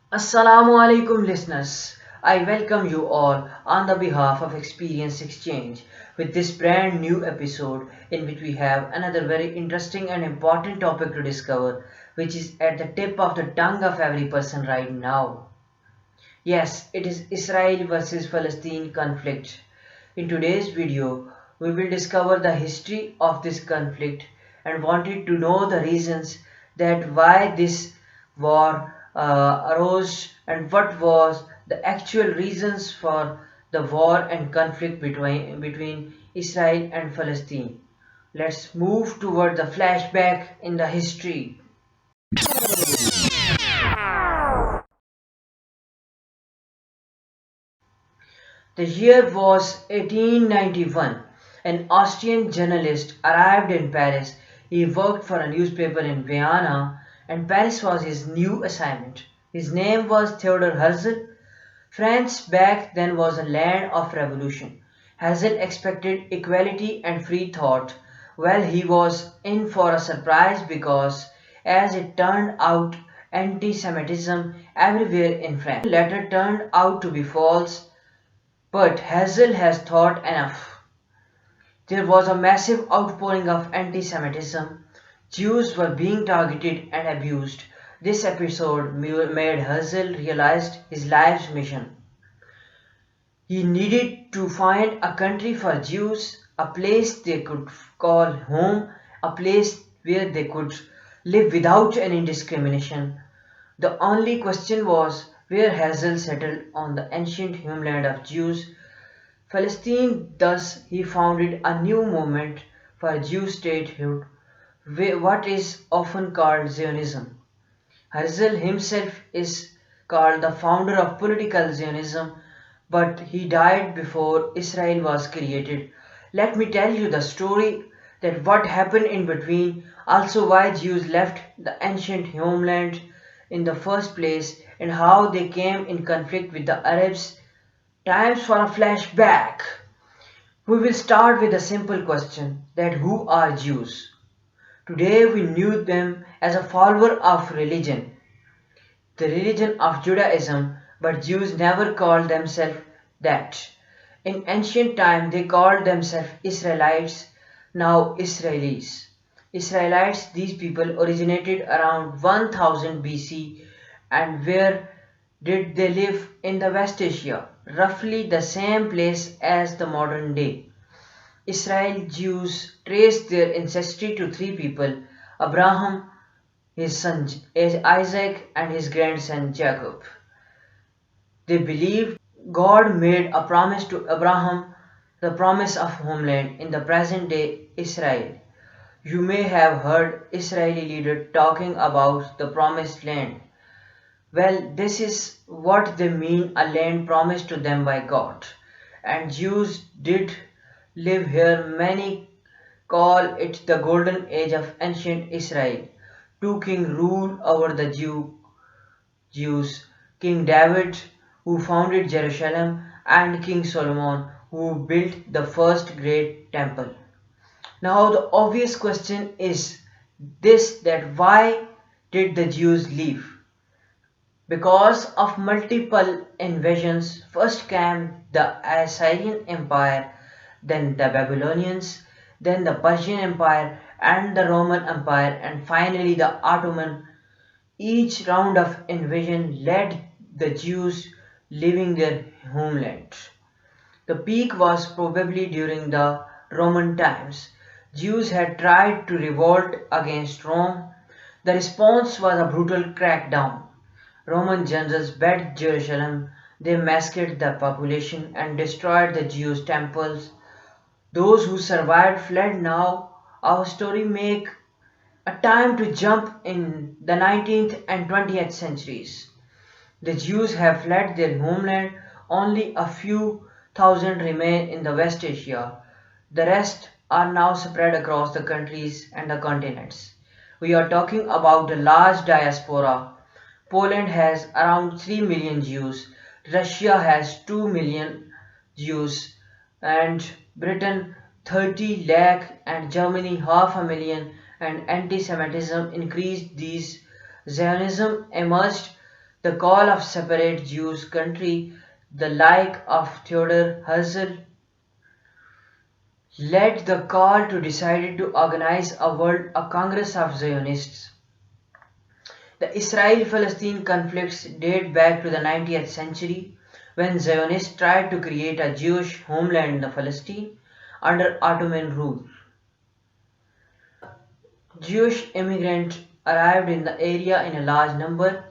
Assalamu alaikum listeners. I welcome you all on the behalf of Experience Exchange with this brand new episode in which we have another very interesting and important topic to discover, which is at the tip of the tongue of every person right now. Yes, it is Israel versus Palestine conflict. In today's video, we will discover the history of this conflict and wanted to know the reasons that why this war arose and what was the actual reasons for the war and conflict between Israel and Palestine. Let's move toward the flashback in the history. The year was 1891. An Austrian journalist arrived in Paris. He worked for a newspaper in Vienna, and Paris was his new assignment. His name was Theodor Herzl. France back then was a land of revolution. Herzl expected equality and free thought. Well, he was in for a surprise because, as it turned out, anti Semitism everywhere in France. The latter turned out to be false, but Hazel has thought enough. There was a massive outpouring of anti-Semitism. Jews were being targeted and abused. This episode made Hazel realize his life's mission. He needed to find a country for Jews, a place they could call home, a place where they could live without any discrimination. The only question was where Hazel settled on the ancient homeland of Jews, Palestine. Thus, he founded a new movement for Jew statehood, what is often called Zionism. Herzl himself is called the founder of political Zionism, but he died before Israel was created. Let me tell you the story that what happened in between, also why Jews left the ancient homeland in the first place, and how they came in conflict with the Arabs. Times for a flashback. We will start with a simple question that who are Jews? Today we knew them as a follower of religion, the religion of Judaism, but Jews never called themselves that. In ancient time they called themselves Israelites, now Israelis. Israelites, these people originated around 1000 BC, and where did they live? In the West Asia, roughly the same place as the modern day. Israel Jews traced their ancestry to three people: Abraham, his son Isaac, and his grandson Jacob. They believed God made a promise to Abraham, the promise of homeland in the present day Israel. You may have heard Israeli leaders talking about the promised land. Well, this is what they mean, a land promised to them by God. And Jews did live here. Many call it the golden age of ancient Israel. Two kings ruled over the Jews: King David, who founded Jerusalem, and King Solomon, who built the first great temple. Now the obvious question is this, that why did the Jews leave? Because of multiple invasions. First came the Assyrian Empire, then the Babylonians, then the Persian Empire and the Roman Empire, and finally the Ottoman. Each round of invasion led the Jews leaving their homeland. The peak was probably during the Roman times. Jews had tried to revolt against Rome. The response was a brutal crackdown. Roman generals burned Jerusalem. They massacred the population and destroyed the Jews' temples. Those who survived fled. Now our story make a time to jump in the 19th and 20th centuries. The Jews have fled their homeland. Only a few thousand remain in the West Asia. The rest are now spread across the countries and the continents. We are talking about a large diaspora. Poland has around 3 million Jews, Russia has 2 million Jews, and Britain 30 lakh, and Germany half a million, and anti-Semitism increased. These Zionism emerged. The call of separate Jewish country, the like of Theodor Herzl, led the call to decided to organize a Congress of Zionists. The Israel-Palestine conflicts date back to the 19th century when Zionists tried to create a Jewish homeland in Palestine under Ottoman rule. Jewish immigrants arrived in the area in a large number.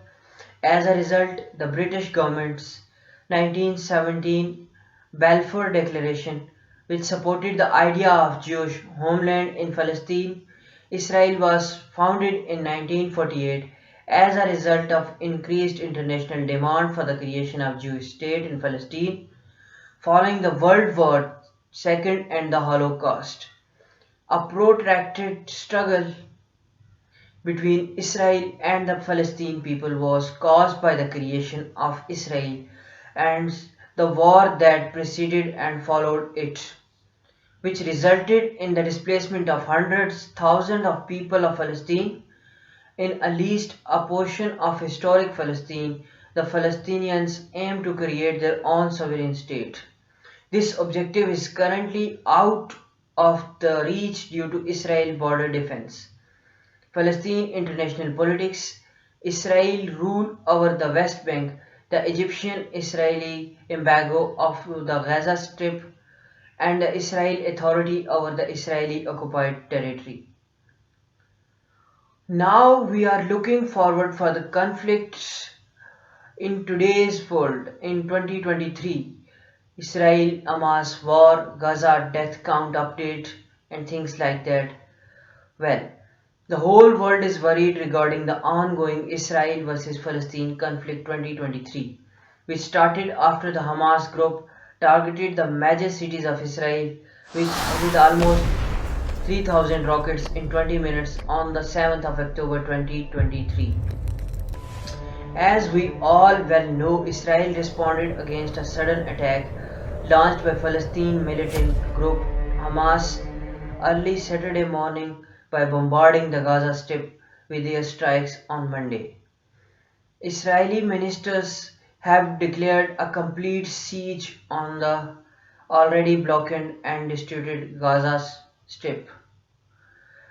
As a result, the British government's 1917 Balfour Declaration, which supported the idea of Jewish homeland in Palestine, Israel was founded in 1948 as a result of increased international demand for the creation of Jewish state in Palestine following the World War II and the Holocaust. A protracted struggle between Israel and the Palestinian people was caused by the creation of Israel and the war that preceded and followed it, which resulted in the displacement of hundreds, thousands of people of Palestine. In at least a portion of historic Palestine, the Palestinians aim to create their own sovereign state. This objective is currently out of the reach due to Israel border defense. Palestine international politics, Israel rule over the West Bank, the Egyptian-Israeli embargo of the Gaza Strip, and the Israel authority over the Israeli occupied territory. Now we are looking forward for the conflicts in today's world in 2023. Israel-Hamas war, Gaza death count update and things like that. Well, the whole world is worried regarding the ongoing Israel versus Palestine conflict 2023, which started after the Hamas group targeted the major cities of Israel with almost 3,000 rockets in 20 minutes on the 7th of October 2023. As we all well know, Israel responded against a sudden attack launched by Palestinian militant group Hamas early Saturday morning by bombarding the Gaza Strip with airstrikes on Monday. Israeli ministers have declared a complete siege on the already blockaded and disputed Gaza Strip,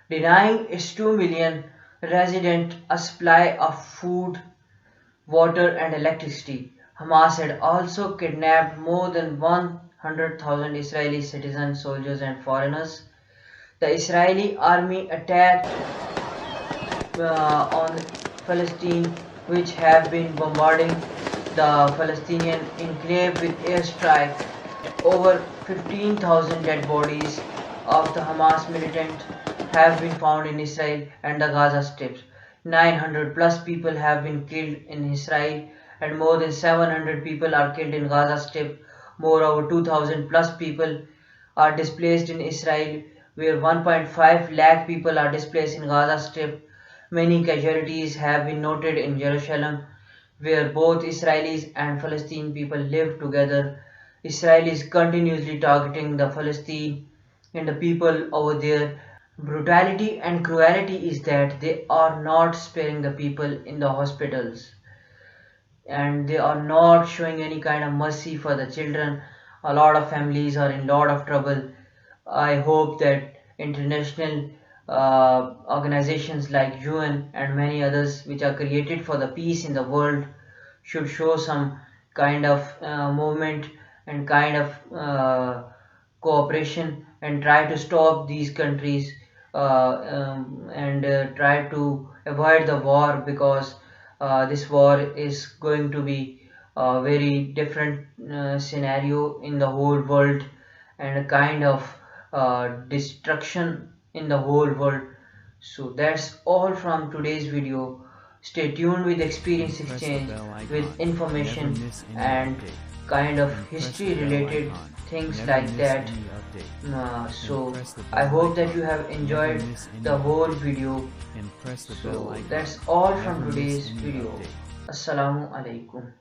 denying its 2 million residents a supply of food, water and electricity. Hamas had also kidnapped more than 100,000 Israeli citizens, soldiers and foreigners. The Israeli army attacked on Palestine, which have been bombarding the Palestinian enclave with airstrike. Over 15,000 dead bodies of the Hamas militant have been found in Israel and the Gaza Strip. 900 plus people have been killed in Israel and more than 700 people are killed in Gaza Strip. Moreover, 2,000 plus people are displaced in Israel, where 1.5 lakh people are displaced in Gaza Strip. Many casualties have been noted in Jerusalem, where both Israelis and Palestinian people live together. Israel is continuously targeting the Palestine and the people over there. Brutality and cruelty is that they are not sparing the people in the hospitals and they are not showing any kind of mercy for the children. A lot of families are in lot of trouble. I hope that international organizations like UN and many others which are created for the peace in the world should show some kind of movement and kind of cooperation and try to stop these countries and try to avoid the war, because this war is going to be a very different scenario in the whole world and a kind of destruction in the whole world. So that's all from today's video. Stay tuned with Experience Exchange with information and kind of history related things like that. So I hope that you have enjoyed the whole video. So that's all from today's video. Assalamu alaikum.